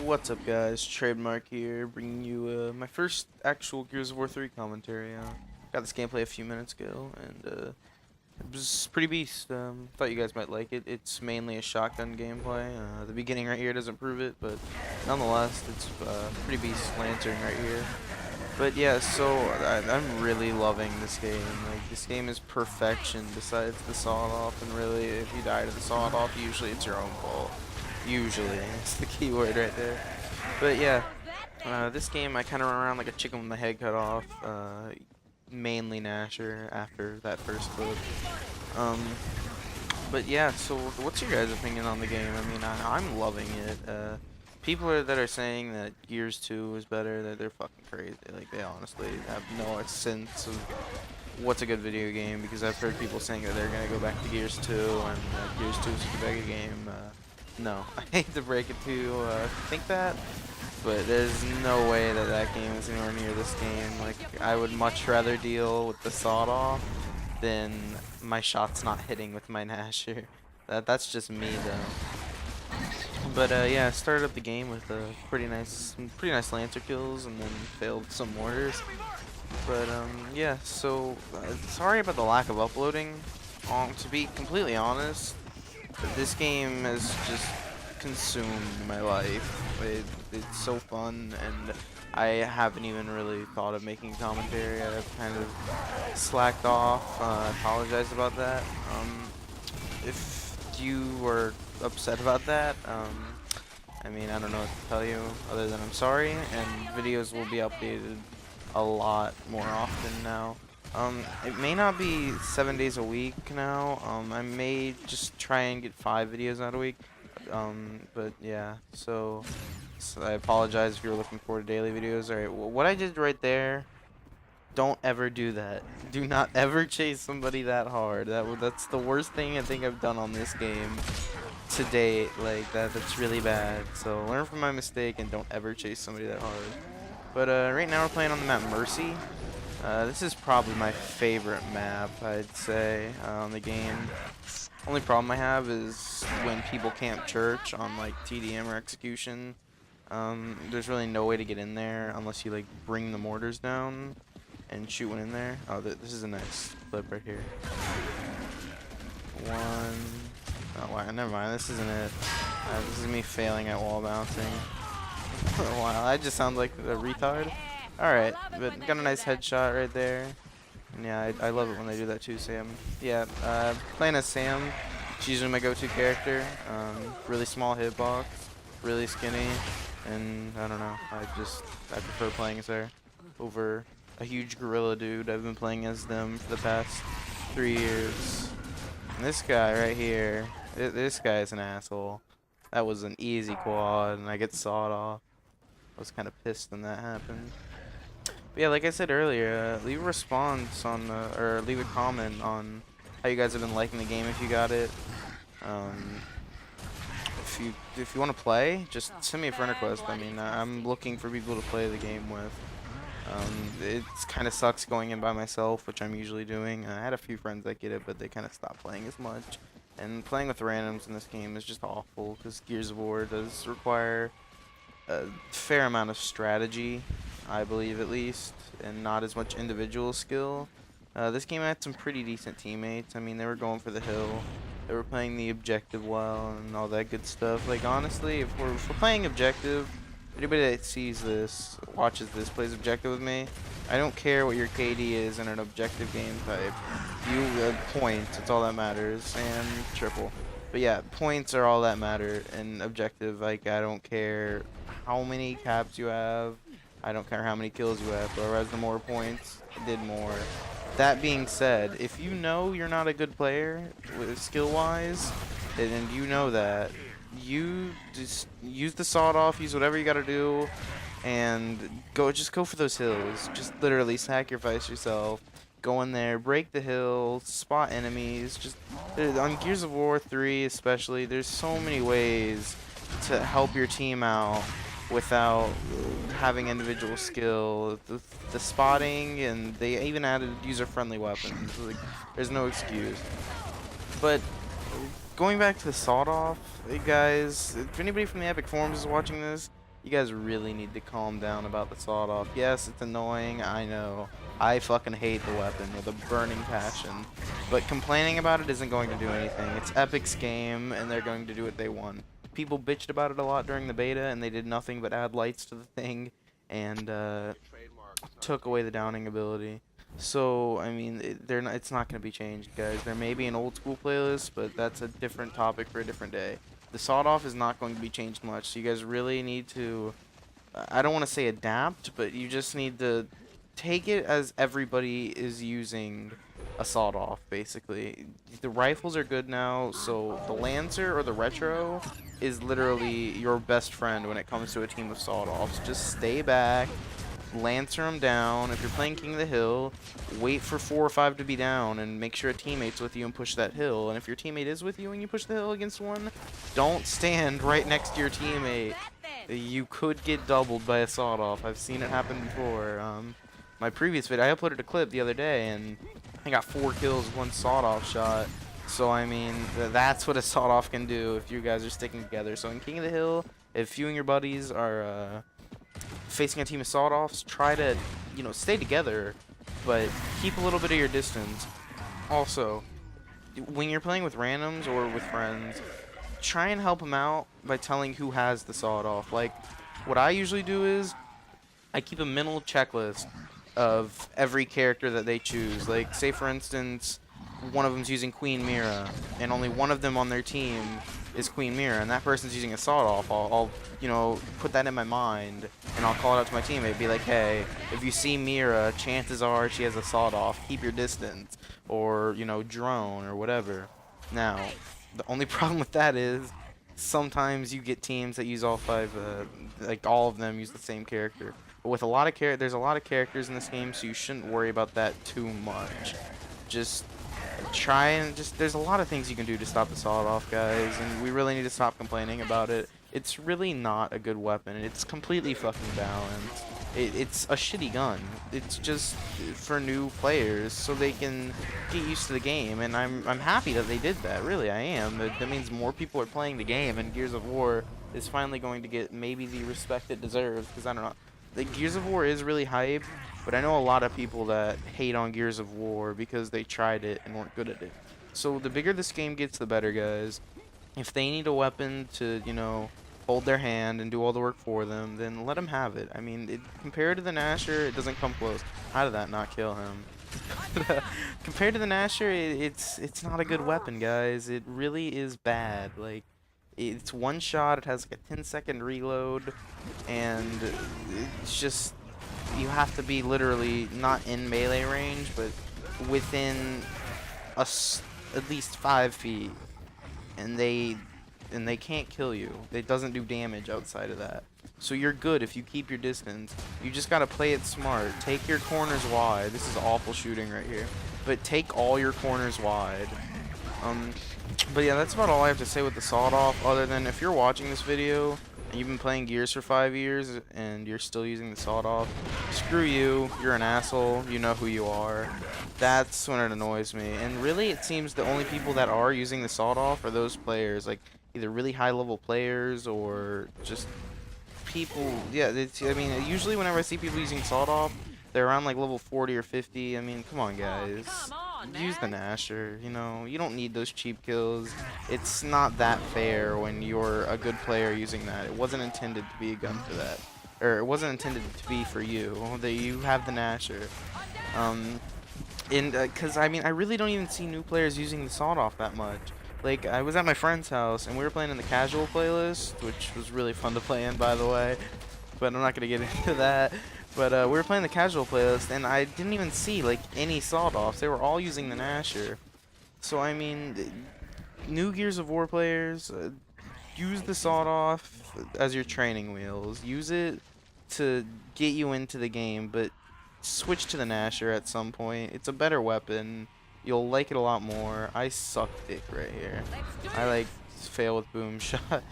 What's up, guys? Trademark here, bringing you my first actual Gears of War 3 commentary. Got this gameplay a few minutes ago, and it was pretty beast. Thought you guys might like it. It's mainly a shotgun gameplay. The beginning right here doesn't prove it, but nonetheless, it's pretty beast lantern right here. But yeah, so I'm really loving this game. Like, this game is perfection besides the sawed-off, and really, if you die to the sawed-off, usually it's your own fault. Usually, it's the key word right there. But yeah, this game I kind of run around like a chicken with my head cut off. Mainly Gnasher after that first clip. Um, but yeah, so what's your guys' opinion on the game? I mean, I'm loving it. That are saying that Gears 2 is better, they're fucking crazy. Like, they honestly have no sense of what's a good video game, because I've heard people saying that they're gonna go back to Gears 2 and Gears 2 is a better game. No, I hate to break it to you, think that, but there's no way that that game is anywhere near this game. Like, I would much rather deal with the sawed-off than my shots not hitting with my Gnasher. That's just me, though. But yeah, I started up the game with pretty nice Lancer kills, and then failed some mortars. But yeah, so sorry about the lack of uploading. To be completely honest, this game has just consumed my life. It's so fun, and I haven't even really thought of making commentary. I've kind of slacked off. I apologize about that. If you were upset about that, I mean, I don't know what to tell you other than I'm sorry, and videos will be updated a lot more often now. It may not be 7 days a week now. I may just try and get 5 videos out a week. But yeah, so I apologize if you're looking forward to daily videos. Alright, what I did right there, don't ever do that. Do not ever chase somebody that hard. That's the worst thing I think I've done on this game to date. Like, that's really bad. So learn from my mistake and don't ever chase somebody that hard. But right now we're playing on the map Mercy. This is probably my favorite map, I'd say, on the game. Only problem I have is when people camp church on like TDM or execution. There's really no way to get in there unless you like bring the mortars down and shoot one in there. Oh, this is a nice clip right here. Oh, wow, never mind. This isn't it. This is me failing at wall bouncing. Wow, I just sound like a retard. Alright, but got a nice headshot right there. And yeah, I love it when they do that too, Sam. Yeah, playing as Sam, she's usually my go-to character. Really small hitbox, really skinny, and I don't know, I prefer playing as her over a huge gorilla dude. I've been playing as them for the past 3 years. And this guy right here, this guy is an asshole. That was an easy quad, and I get sawed off. I was kind of pissed when that happened. But yeah, like I said earlier, leave a response on, or leave a comment on how you guys have been liking the game if you got it. If you want to play, just send me a friend request. I mean, I'm looking for people to play the game with. It kind of sucks going in by myself, which I'm usually doing. I had a few friends that get it, but they kind of stopped playing as much. And playing with randoms in this game is just awful, because Gears of War does require a fair amount of strategy, I believe at least, and not as much individual skill. This game had some pretty decent teammates. I mean, they were going for the hill. They were playing the objective well and all that good stuff. Like, honestly, if we're playing objective, anybody that sees this, watches this, plays objective with me, I don't care what your KD is in an objective game type. You points, it's all that matters, and triple. But yeah, points are all that matter in objective. Like, I don't care how many caps you have. I don't care how many kills you have. Whereas the more points, did more. That being said, if you know you're not a good player, skill-wise, and you know that, you just use the sawed-off, use whatever you gotta do, and just go for those hills. Just literally sacrifice yourself. Go in there, break the hill, spot enemies. Just on Gears of War 3 especially, there's so many ways to help your team out without having individual skill. The spotting, and they even added user-friendly weapons. Like, there's no excuse. But going back to the sawed-off, hey guys, if anybody from the Epic Forums is watching this, You guys really need to calm down about the sawed-off. Yes, it's annoying, I know. I fucking hate the weapon with a burning passion. But complaining about it isn't going to do anything. It's Epic's game, and they're going to do what they want. People bitched about it a lot during the beta, and they did nothing but add lights to the thing, and took away the downing ability. So, I mean, it's not going to be changed, guys. There may be an old school playlist, but that's a different topic for a different day. The sawed-off is not going to be changed much, so you guys really need to, I don't want to say adapt, but you just need to take it as everybody is using a sawed-off, basically. The rifles are good now, so the Lancer or the Retro is literally your best friend when it comes to a team of sawed-offs. Just stay back, Lancer them down. If you're playing King of the Hill, wait for 4 or 5 to be down and make sure a teammate's with you and push that hill. And if your teammate is with you and you push the hill against one, don't stand right next to your teammate. You could get doubled by a sawed-off. I've seen it happen before. My previous video, I uploaded a clip the other day and I got 4 kills, 1 sawed-off shot. So, I mean, that's what a sawed-off can do if you guys are sticking together. So in King of the Hill, if you and your buddies are facing a team of sawed-offs, try to, you know, stay together, but keep a little bit of your distance. Also, when you're playing with randoms or with friends, try and help them out by telling who has the sawed-off. Like, what I usually do is, I keep a mental checklist of every character that they choose. Like, say for instance, one of them's using Queen Mira, and only one of them on their team is Queen Mira, and that person's using a sawed-off. I'll you know, put that in my mind, and I'll call it out to my teammate, be like, hey, if you see Mira, chances are she has a sawed-off, keep your distance, or, you know, drone, or whatever. Now, the only problem with that is, sometimes you get teams that use all 5, like all of them use the same character. But with a lot of there's a lot of characters in this game, so you shouldn't worry about that too much. Just try and there's a lot of things you can do to stop the sawed-off, guys, and we really need to stop complaining about it. It's really not a good weapon. It's completely fucking balanced. It's a shitty gun. It's just for new players so they can get used to the game, and I'm happy that they did that. Really, I am. That means more people are playing the game, and Gears of War is finally going to get maybe the respect it deserves. Because I don't know, the Gears of War is really hype, but I know a lot of people that hate on Gears of War because they tried it and weren't good at it. So the bigger this game gets, the better, guys. If they need a weapon to, you know, hold their hand and do all the work for them, then let them have it. I mean, compared to the Gnasher, it doesn't come close. How did that not kill him? Compared to the Gnasher, it's not a good weapon, guys. It really is bad. Like, it's one shot, it has like a 10-second reload, and it's just, you have to be literally not in melee range, but within at least 5 feet, and they can't kill you. It doesn't do damage outside of that. So you're good if you keep your distance. You just gotta play it smart. Take your corners wide. This is awful shooting right here. But take all your corners wide. But yeah, that's about all I have to say with the sawed-off, other than if you're watching this video and you've been playing Gears for 5 years and you're still using the sawed-off, screw you, you're an asshole, you know who you are. That's when it annoys me. And really, it seems the only people that are using the sawed-off are those players, like either really high-level players or just people. Yeah, I mean, usually whenever I see people using sawed-off, they're around like level 40 or 50. I mean, come on, guys. Use the Gnasher, you know. You don't need those cheap kills. It's not that fair when you're a good player using that. It wasn't intended to be a gun for that. Or it wasn't intended to be for you. That you have the Gnasher. Because, I mean, I really don't even see new players using the sawed-off that much. Like, I was at my friend's house, and we were playing in the casual playlist, which was really fun to play in, by the way. But I'm not going to get into that. But we were playing the casual playlist, and I didn't even see, like, any sawed-offs. They were all using the Gnasher. So, I mean, new Gears of War players, use the sawed-off as your training wheels. Use it to get you into the game, but switch to the Gnasher at some point. It's a better weapon. You'll like it a lot more. I suck dick right here. I, like, fail with boom shot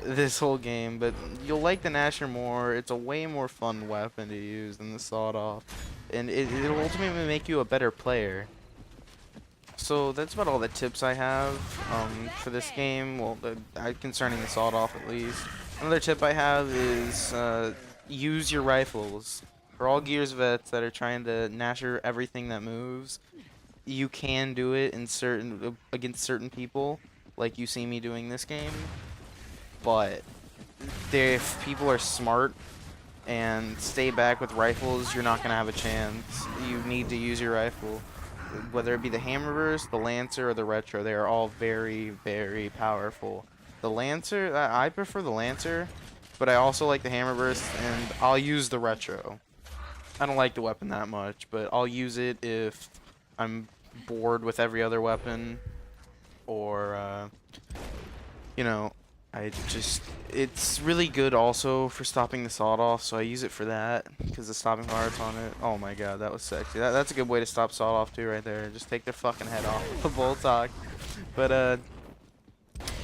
this whole game, but you'll like the Gnasher more. It's a way more fun weapon to use than the sawed-off, and it'll ultimately make you a better player. So that's about all the tips I have for this game. Well, concerning the sawed-off at least. Another tip I have is use your rifles. For all Gears vets that are trying to Gnasher everything that moves, you can do it in certain against certain people, like you see me doing this game. But if people are smart and stay back with rifles, you're not gonna have a chance. You need to use your rifle, whether it be the Hammerverse, the Lancer, or the Retro. They are all very, very powerful. The Lancer, I prefer the Lancer, but I also like the Hammerverse, and I'll use the Retro. I don't like the weapon that much, but I'll use it if I'm bored with every other weapon, or you know, it's really good also for stopping the sawed off, so I use it for that, because the stopping power's on it. Oh my god, that was sexy. That's a good way to stop sawed off too, right there. Just take their fucking head off the bolt talk. But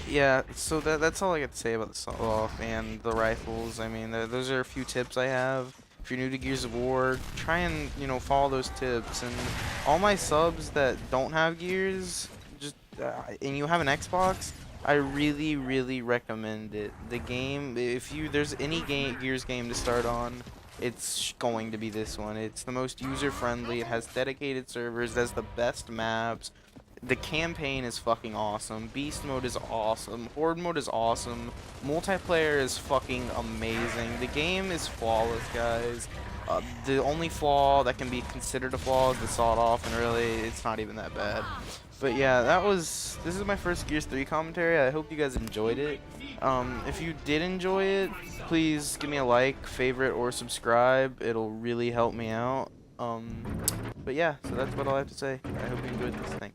yeah, so that's all I got to say about the sawed off and the rifles. I mean, those are a few tips I have. If you're new to Gears of War, try and, follow those tips. And all my subs that don't have Gears, just and you have an Xbox, I really, really recommend it. The game, if there's any Gears game to start on, it's going to be this one. It's the most user-friendly. It has dedicated servers. It has the best maps. The campaign is fucking awesome. Beast mode is awesome. Horde mode is awesome. Multiplayer is fucking amazing. The game is flawless, guys. The only flaw that can be considered a flaw is the sawed off, and really, it's not even that bad. But yeah, this is my first Gears 3 commentary. I hope you guys enjoyed it. If you did enjoy it, please give me a like, favorite, or subscribe. It'll really help me out. But yeah, so that's what I'll have to say. I hope you enjoyed this. Thanks.